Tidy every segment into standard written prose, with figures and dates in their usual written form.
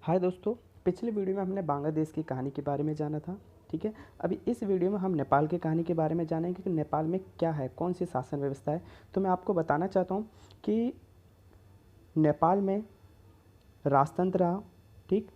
हाय दोस्तों, पिछले वीडियो में हमने बांग्लादेश की कहानी के बारे में जाना था। ठीक है, अभी इस वीडियो में हम नेपाल की कहानी के बारे में जानेंगे कि नेपाल में क्या है, कौन सी शासन व्यवस्था है। तो मैं आपको बताना चाहता हूँ कि नेपाल में राजतंत्र रहा। ठीक,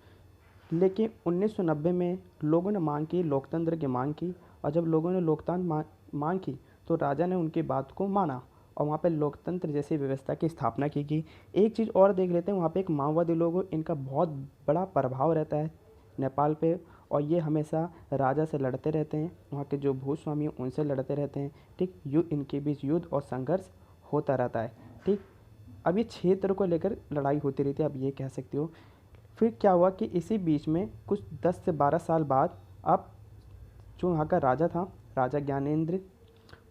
लेकिन 1990 में लोगों ने मांग की, लोकतंत्र की मांग की। और जब लोगों ने लोकतंत्र मांग की तो राजा ने उनकी बात को माना और वहाँ पे लोकतंत्र जैसी व्यवस्था की स्थापना की गई। एक चीज़ और देख लेते हैं, वहाँ पे एक माओवादी लोग, इनका बहुत बड़ा प्रभाव रहता है नेपाल पे। और ये हमेशा राजा से लड़ते रहते हैं, वहाँ के जो भूस्वामी हैं उनसे लड़ते रहते हैं। ठीक, इनके बीच युद्ध और संघर्ष होता रहता है। ठीक, अब ये क्षेत्र को लेकर लड़ाई होती रहती है, आप ये कह सकते हो। फिर क्या हुआ कि इसी बीच में कुछ 10 से 12 साल बाद अब जो वहाँ का राजा था, राजा ज्ञानेंद्र,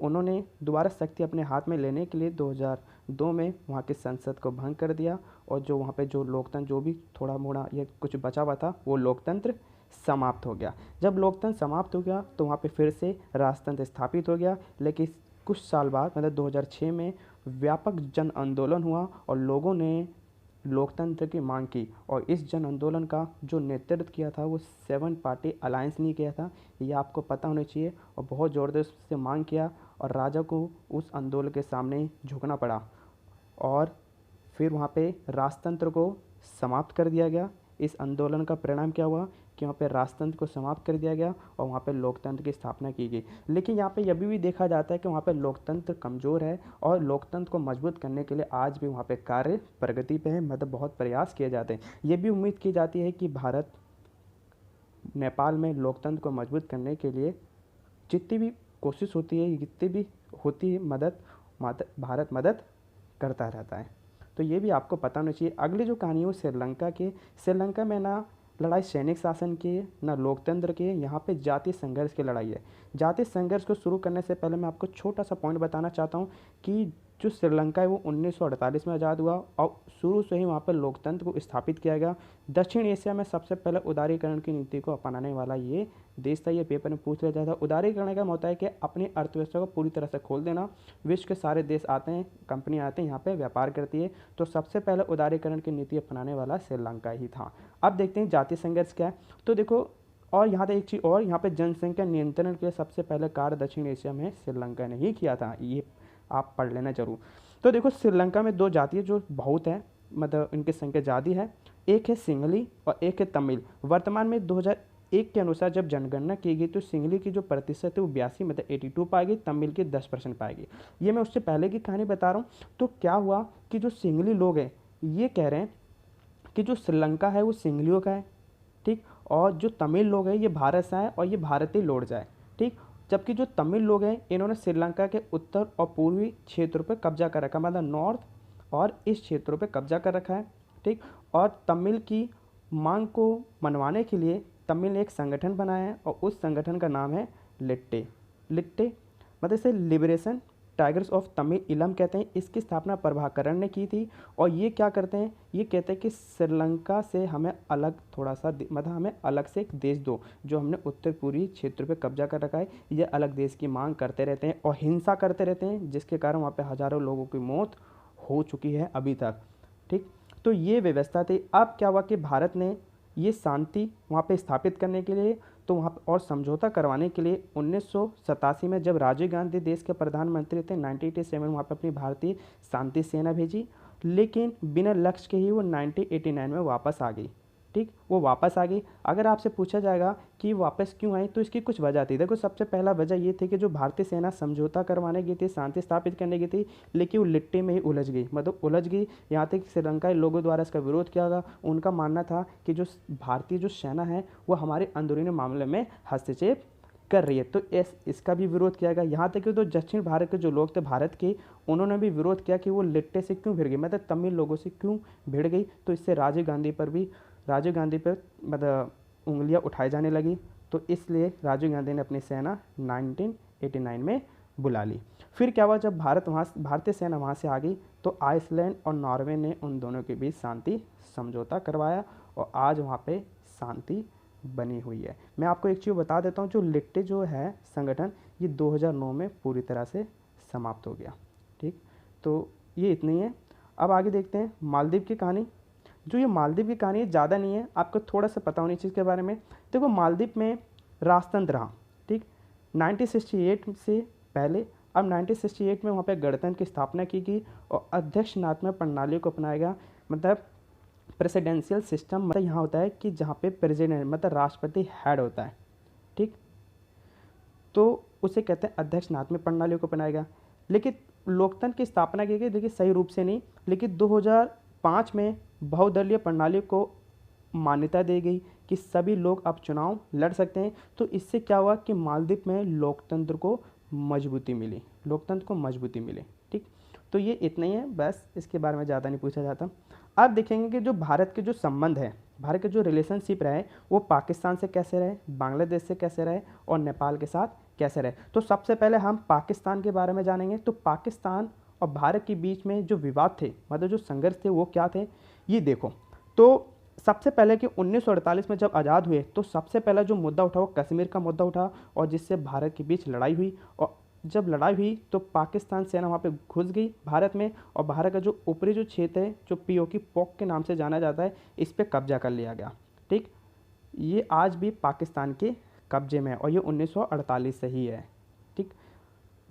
उन्होंने दोबारा शक्ति अपने हाथ में लेने के लिए 2002 में वहाँ की संसद को भंग कर दिया। और जो वहाँ पे जो लोकतंत्र, जो भी थोड़ा मोड़ा या कुछ बचा हुआ था, वो लोकतंत्र समाप्त हो गया। जब लोकतंत्र समाप्त हो गया तो वहाँ पे फिर से राजतंत्र स्थापित हो गया। लेकिन कुछ साल बाद मतलब 2006 में व्यापक जन आंदोलन हुआ और लोगों ने लोकतंत्र की मांग की। और इस जन आंदोलन का जो नेतृत्व किया था वो 7 पार्टी अलायंस ने किया था, ये आपको पता होना चाहिए। और बहुत ज़बरदस्त से मांग किया और राजा को उस आंदोलन के सामने झुकना पड़ा। और फिर वहाँ पे राजतंत्र को समाप्त कर दिया गया। इस आंदोलन का परिणाम क्या हुआ कि वहाँ पे राजतंत्र को समाप्त कर दिया गया और वहाँ पे लोकतंत्र की स्थापना की गई। लेकिन यहाँ पे यह भी देखा जाता है कि वहाँ पे लोकतंत्र कमज़ोर है और लोकतंत्र को मजबूत करने के लिए आज भी वहाँ पे कार्य प्रगति पे है, मतलब बहुत प्रयास किए जाते हैं। ये भी उम्मीद की जाती है कि भारत नेपाल में लोकतंत्र को मजबूत करने के लिए जितनी भी कोशिश होती है, जितनी भी होती है भारत मदद करता रहता है। तो ये भी आपको पता होना चाहिए। अगली जो कहानी है वो श्रीलंका की। श्रीलंका में ना लड़ाई सैनिक शासन की है, ना लोकतंत्र की है, यहाँ पे जातीय संघर्ष की लड़ाई है। जातीय संघर्ष को शुरू करने से पहले मैं आपको छोटा सा पॉइंट बताना चाहता हूँ कि जो श्रीलंका है वो 1948 में आज़ाद हुआ और शुरू से ही वहाँ पर लोकतंत्र को स्थापित किया गया। दक्षिण एशिया में सबसे पहले उदारीकरण की नीति को अपनाने वाला ये देश था। ये पेपर में पूछ लिया जाता है। उदारीकरण का मतलब है कि अपनी अर्थव्यवस्था को पूरी तरह से खोल देना। विश्व के सारे देश आते हैं, कंपनियाँ आते हैं, यहाँ पे व्यापार करती है। तो सबसे पहले उदारीकरण की नीति अपनाने वाला श्रीलंका ही था। अब देखते हैं जातीय संघर्ष क्या है। तो देखो, और यहाँ पे एक चीज़ और, यहाँ पे जनसंख्या नियंत्रण के लिए सबसे पहले कार्य दक्षिण एशिया में श्रीलंका ने ही किया था। ये आप पढ़ लेना जरूर। तो देखो, श्रीलंका में दो जातियाँ जो बहुत है, मतलब इनकी संख्या ज़्यादा है। एक है सिंहली और एक है तमिल। वर्तमान में 2001 के अनुसार जब जनगणना की गई तो सिंहली की जो प्रतिशत है वो 82 मतलब 82 पाएगी, तमिल की 10% पाएगी। ये मैं उससे पहले की कहानी बता रहा हूँ। तो क्या हुआ कि जो सिंहली लोग हैं ये कह रहे हैं कि जो श्रीलंका है वो सिंहलियों का है। ठीक, और जो तमिल लोग हैं ये भारत से आए और ये भारत ही लौट जाए। ठीक, जबकि जो तमिल लोग हैं इन्होंने श्रीलंका के उत्तर और पूर्वी क्षेत्रों पर कब्जा कर रखा, मतलब नॉर्थ और इस क्षेत्रों पर कब्जा कर रखा है। ठीक, और तमिल की मांग को मनवाने के लिए तमिल ने एक संगठन बनाया है और उस संगठन का नाम है लिट्टे। लिट्टे मतलब इसे लिबरेशन टाइगर्स ऑफ तमिल इलम कहते हैं। इसकी स्थापना प्रभाकरण ने की थी। और ये क्या करते हैं, ये कहते हैं कि श्रीलंका से हमें अलग थोड़ा सा मतलब हमें अलग से एक देश दो, जो हमने उत्तर पूर्वी क्षेत्र पे कब्जा कर रखा है। ये अलग देश की मांग करते रहते हैं और हिंसा करते रहते हैं, जिसके कारण वहाँ पे हज़ारों लोगों की मौत हो चुकी है अभी तक। ठीक, तो ये व्यवस्था थी। अब क्या हुआ कि भारत ने ये शांति वहाँ पे स्थापित करने के लिए तो वहाँ और समझौता करवाने के लिए 1987 में जब राजीव गांधी देश के प्रधानमंत्री थे, 1987 में वहाँ पे अपनी भारतीय शांति सेना भेजी। लेकिन बिना लक्ष्य के ही वो 1989 में वापस आ गई। ठीक, वो वापस आ गई। अगर आपसे पूछा जाएगा कि वापस क्यों आई तो इसकी कुछ वजह थी। देखो, सबसे पहला वजह ये थी कि जो भारतीय सेना समझौता करवाने गई थी, शांति स्थापित करने गई थी, लेकिन वो लिट्टे में ही उलझ गई, मतलब उलझ गई। यहाँ तक श्रीलंकाई लोगों द्वारा इसका विरोध किया गया। उनका मानना था कि जो भारतीय जो सेना है वो हमारे अंदरूनी मामले में हस्तक्षेप कर रही है, तो इसका भी विरोध किया गया। यहाँ तक कि तो दक्षिण भारत के जो लोग थे भारत के, उन्होंने भी विरोध किया कि वो लिट्टे से क्यों भिड़ गई, मतलब तमिल लोगों से क्यों भिड़ गई। तो इससे राजीव गांधी पर मतलब उंगलियां उठाई जाने लगी। तो इसलिए राजीव गांधी ने अपनी सेना 1989 में बुला ली। फिर क्या हुआ, जब भारतीय सेना वहाँ से आ गई तो आइसलैंड और नॉर्वे ने उन दोनों के बीच शांति समझौता करवाया और आज वहाँ पे शांति बनी हुई है। मैं आपको एक चीज़ बता देता हूँ, जो लिट्टे जो है संगठन, ये 2009 में पूरी तरह से समाप्त हो गया। ठीक, तो ये इतनी है। अब आगे देखते हैं मालदीव की कहानी। जो ये मालदीव की कहानी है ज़्यादा नहीं है, आपको थोड़ा सा पता होनी चीज़ के बारे में। देखो मालदीव में राजतंत्र रहा, ठीक, 1968 से पहले। अब 1968 में वहाँ पे गणतंत्र की स्थापना की गई और अध्यक्षनात्मक प्रणाली को अपनाया गया। मतलब प्रेसिडेंशियल सिस्टम, मतलब यहाँ होता है कि जहाँ पे प्रेसिडेंट मतलब राष्ट्रपति हेड होता है, ठीक, तो उसे कहते हैं अध्यक्षनात्मक प्रणाली को अपनाया गया। लेकिन लोकतंत्र की स्थापना की गई, देखिए सही रूप से नहीं, लेकिन 2005 में बहुदलीय प्रणाली को मान्यता दी गई कि सभी लोग अब चुनाव लड़ सकते हैं। तो इससे क्या हुआ कि मालदीव में लोकतंत्र को मजबूती मिली, लोकतंत्र को मजबूती मिली, ठीक। तो ये इतना ही है, बस इसके बारे में ज़्यादा नहीं पूछा जाता। अब देखेंगे कि जो भारत के जो संबंध है, भारत के जो रिलेशनशिप रहे वो पाकिस्तान से कैसे रहे, बांग्लादेश से कैसे रहे और नेपाल के साथ कैसे रहे। तो सबसे पहले हम पाकिस्तान के बारे में जानेंगे। तो पाकिस्तान और भारत के बीच में जो विवाद थे, मतलब जो संघर्ष थे, वो क्या थे ये देखो। तो सबसे पहले कि 1948 में जब आज़ाद हुए तो सबसे पहला जो मुद्दा उठा वो कश्मीर का मुद्दा उठा और जिससे भारत के बीच लड़ाई हुई। और जब लड़ाई हुई तो पाकिस्तान सेना वहाँ पे घुस गई भारत में और भारत का जो ऊपरी जो क्षेत्र है, जो पीओके पोक के नाम से जाना जाता है, इस पर कब्जा कर लिया गया, ठीक। ये आज भी पाकिस्तान के कब्जे में है और ये 1948 से ही है, ठीक।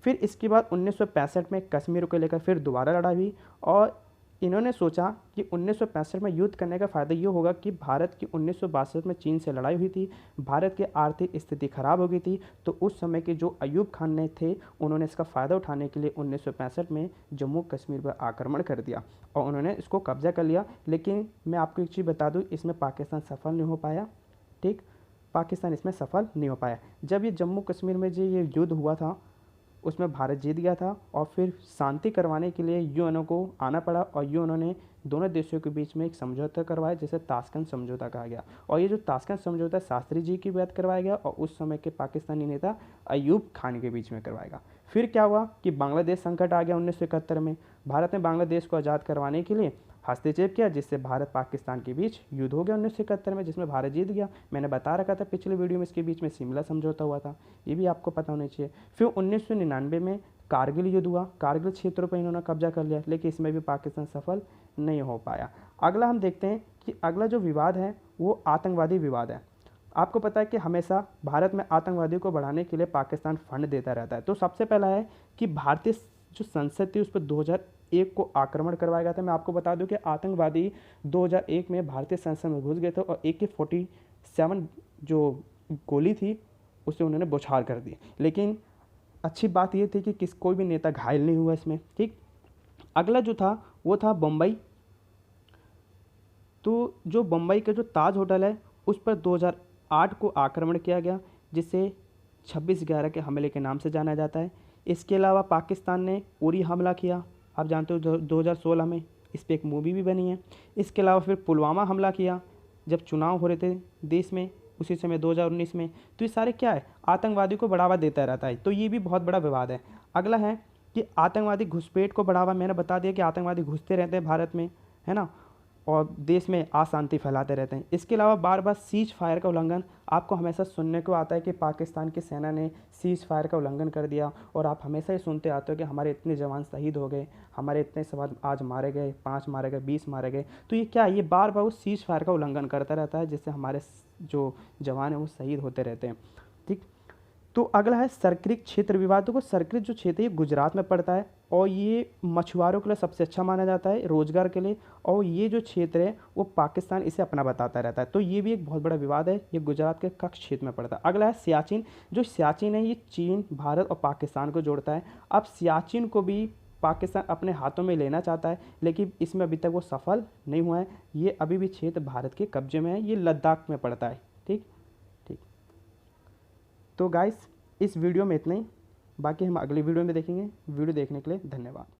फिर इसके बाद 1965 में कश्मीर को लेकर फिर दोबारा लड़ाई हुई और इन्होंने सोचा कि 1965 में युद्ध करने का फ़ायदा ये होगा कि भारत की 1962 में चीन से लड़ाई हुई थी, भारत की आर्थिक स्थिति खराब हो गई थी। तो उस समय के जो अयूब खान ने थे, उन्होंने इसका फ़ायदा उठाने के लिए 1965 में जम्मू कश्मीर पर आक्रमण कर दिया और उन्होंने इसको कब्जा कर लिया। लेकिन मैं आपको एक चीज़ बता दूँ, इसमें पाकिस्तान सफल नहीं हो पाया, ठीक, पाकिस्तान इसमें सफल नहीं हो पाया। जब ये जम्मू कश्मीर में जो ये युद्ध हुआ था उसमें भारत जीत गया था और फिर शांति करवाने के लिए यूएनओ को आना पड़ा और यूएनओ ने दोनों देशों के बीच में एक समझौता करवाया जिसे ताशकंद समझौता कहा गया। और ये जो ताशकंद समझौता शास्त्री जी की बात करवाया गया और उस समय के पाकिस्तानी नेता अयूब खान के बीच में करवाया गया। फिर क्या हुआ कि बांग्लादेश संकट आ गया 1971 में। भारत ने बांग्लादेश को आज़ाद करवाने के लिए हस्तक्षेप किया जिससे भारत पाकिस्तान के बीच युद्ध हो गया 1971 में, जिसमें भारत जीत गया। मैंने बता रखा था पिछले वीडियो में, इसके बीच में शिमला समझौता हुआ था, ये भी आपको पता होना चाहिए। फिर 1999 में कारगिल युद्ध हुआ, कारगिल क्षेत्रों पर इन्होंने कब्जा कर लिया, लेकिन इसमें भी पाकिस्तान सफल नहीं हो पाया। अगला हम देखते हैं कि अगला जो विवाद है वो आतंकवादी विवाद है। आपको पता है कि हमेशा भारत में आतंकवादियों को बढ़ाने के लिए पाकिस्तान फंड देता रहता है। तो सबसे पहला है कि भारतीय जो संसद थी उस पर 2001 को आक्रमण करवाया गया था। मैं आपको बता दूं कि आतंकवादी 2001 में भारतीय संसद में घुस गए थे और AK-47 जो गोली थी उसे उन्होंने बौछार कर दी। लेकिन अच्छी बात ये थी कि कोई भी नेता घायल नहीं हुआ इसमें, ठीक। अगला जो था वो था बम्बई। तो जो बम्बई का जो ताज होटल है उस पर 2008 को आक्रमण किया गया जिसे 26/11 के हमले के नाम से जाना जाता है। इसके अलावा पाकिस्तान ने उरी हमला किया, आप जानते हो 2016 में, इस पर एक मूवी भी बनी है। इसके अलावा फिर पुलवामा हमला किया जब चुनाव हो रहे थे देश में उसी समय 2019 में। तो ये सारे क्या है, आतंकवादी को बढ़ावा देता रहता है। तो ये भी बहुत बड़ा विवाद है। अगला है कि आतंकवादी घुसपैठ को बढ़ावा, मैंने बता दिया कि आतंकवादी घुसते रहते हैं भारत में, है ना, और देश में अशांति फैलाते रहते हैं। इसके अलावा बार बार सीज फायर का उल्लंघन, आपको हमेशा सुनने को आता है कि पाकिस्तान की सेना ने सीज फायर का उल्लंघन कर दिया और आप हमेशा ही सुनते आते हो कि हमारे इतने जवान शहीद हो गए, हमारे इतने सवाल आज मारे गए, 5 मारे गए, 20 मारे गए। तो ये क्या है, ये बार बार वो सीज फायर का उल्लंघन करता रहता है जिससे हमारे जो जवान हैं वो शहीद होते रहते हैं, ठीक। तो अगला है सर्किट क्षेत्र विवाद। देखो सर्किट जो क्षेत्र है ये गुजरात में पड़ता है और ये मछुआरों के लिए सबसे अच्छा माना जाता है, रोजगार के लिए। और ये जो क्षेत्र है वो पाकिस्तान इसे अपना बताता रहता है। तो ये भी एक बहुत बड़ा विवाद है, ये गुजरात के कच्छ क्षेत्र में पड़ता है। अगला है सियाचिन। जो सियाचिन है ये चीन, भारत और पाकिस्तान को जोड़ता है। अब सियाचिन को भी पाकिस्तान अपने हाथों में लेना चाहता है लेकिन इसमें अभी तक वो सफल नहीं हुआ है। ये अभी भी क्षेत्र भारत के कब्जे में है, ये लद्दाख में पड़ता है, ठीक। तो गाइस इस वीडियो में इतना ही, बाकी हम अगली वीडियो में देखेंगे। वीडियो देखने के लिए धन्यवाद।